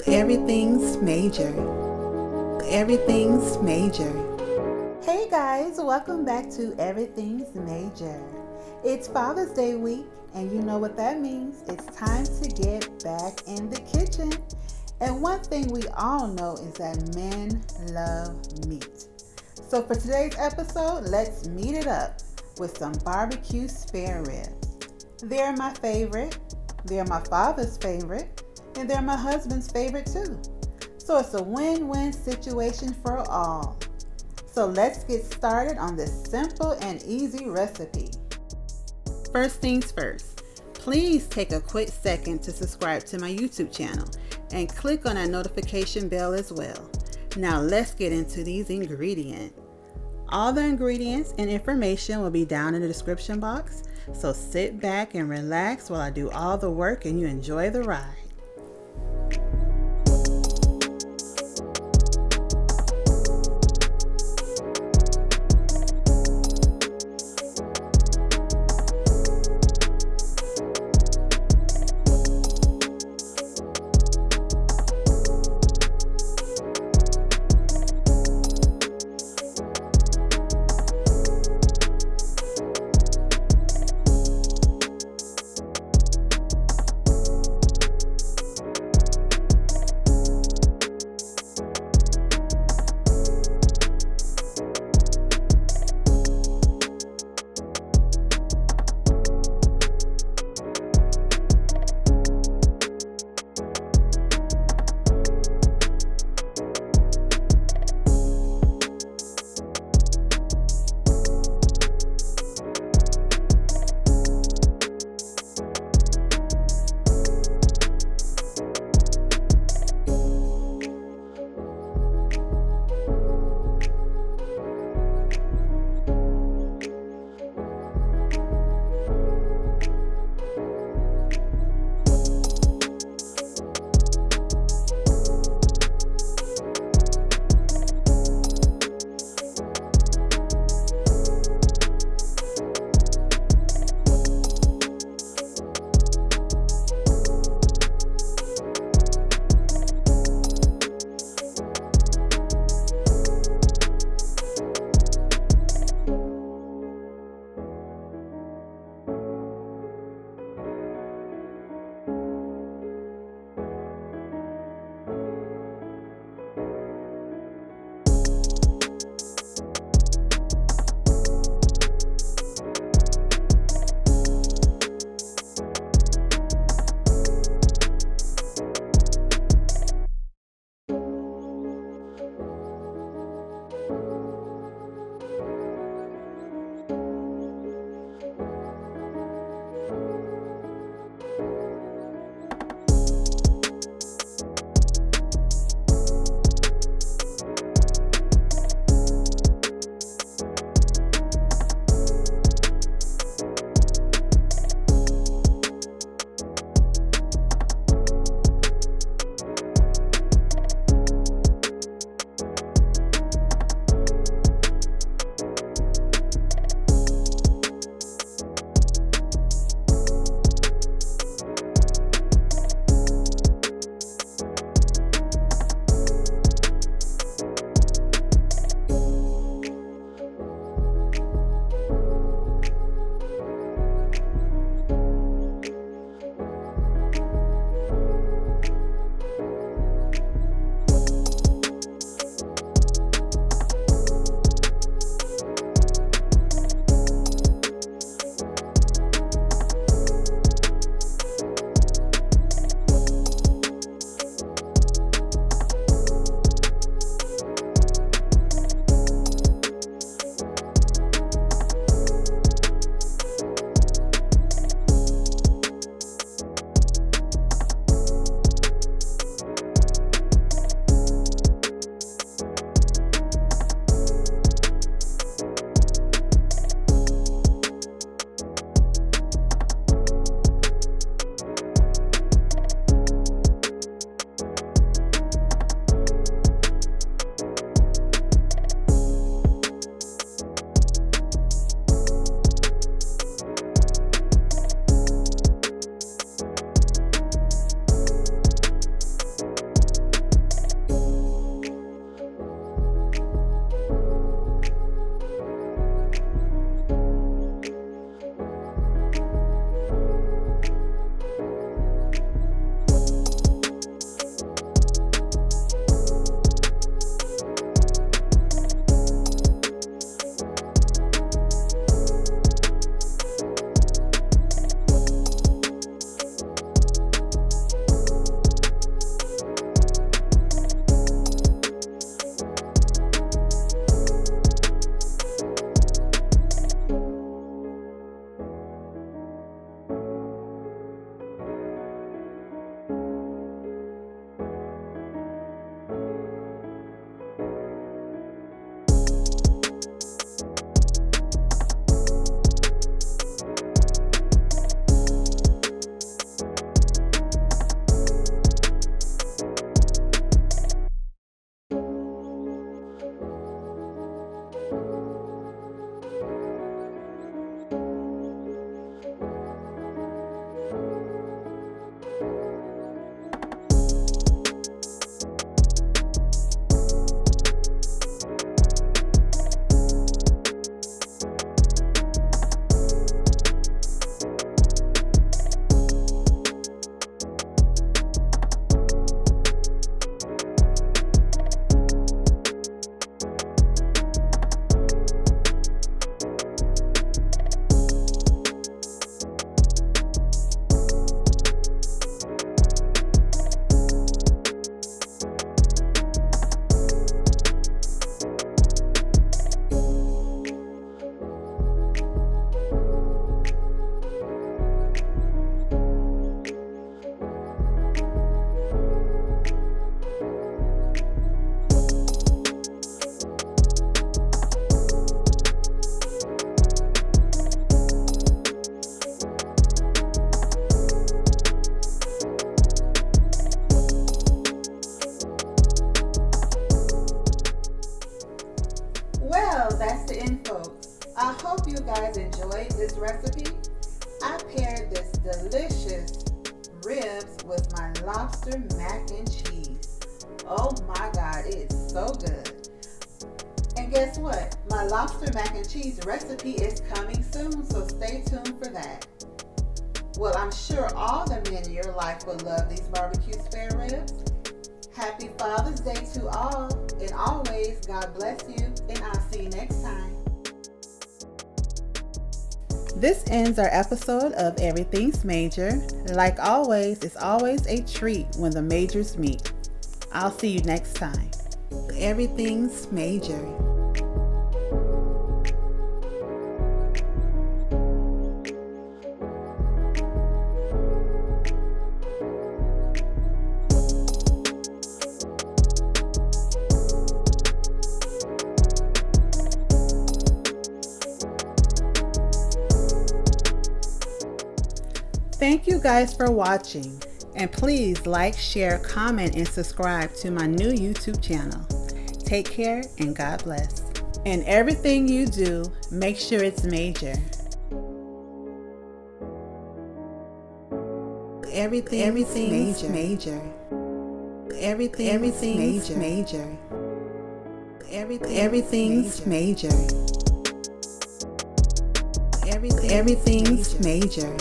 Everything's major. Everything's major. Hey guys, welcome back to Everything's Major. It's Father's Day week, and you know what that means. It's time to get back in the kitchen. And one thing we all know is that men love meat. So for today's episode, let's meat it up with some barbecue spare ribs. They're my favorite, they're my father's favorite, and they're my husband's favorite too. So it's a win-win situation for all. So let's get started on this simple and easy recipe. First things first, please take a quick second to subscribe to my YouTube channel and click on that notification bell as well. Now let's get into these ingredients. All the ingredients and information will be down in the description box, so sit back and relax while I do all the work and you enjoy the ride. hope you guys enjoyed this recipe. I paired this delicious ribs with my lobster mac and cheese. Oh my God, it's so good. And guess what? My lobster mac and cheese recipe is coming soon, so stay tuned for that. Well, I'm sure all the men in your life will love these barbecue spare ribs. Happy Father's Day to all, and always God bless you, and I'll see you next time. This ends our episode of Everything's Major. Like always, it's always a treat when the majors meet. I'll see you next time. Everything's Major. Thank you guys for watching, and please like, share, comment, and subscribe to my new YouTube channel. Take care and God bless. And everything you do, make sure it's major. Everything's major. Everything's major. Everything's major. Everything's major.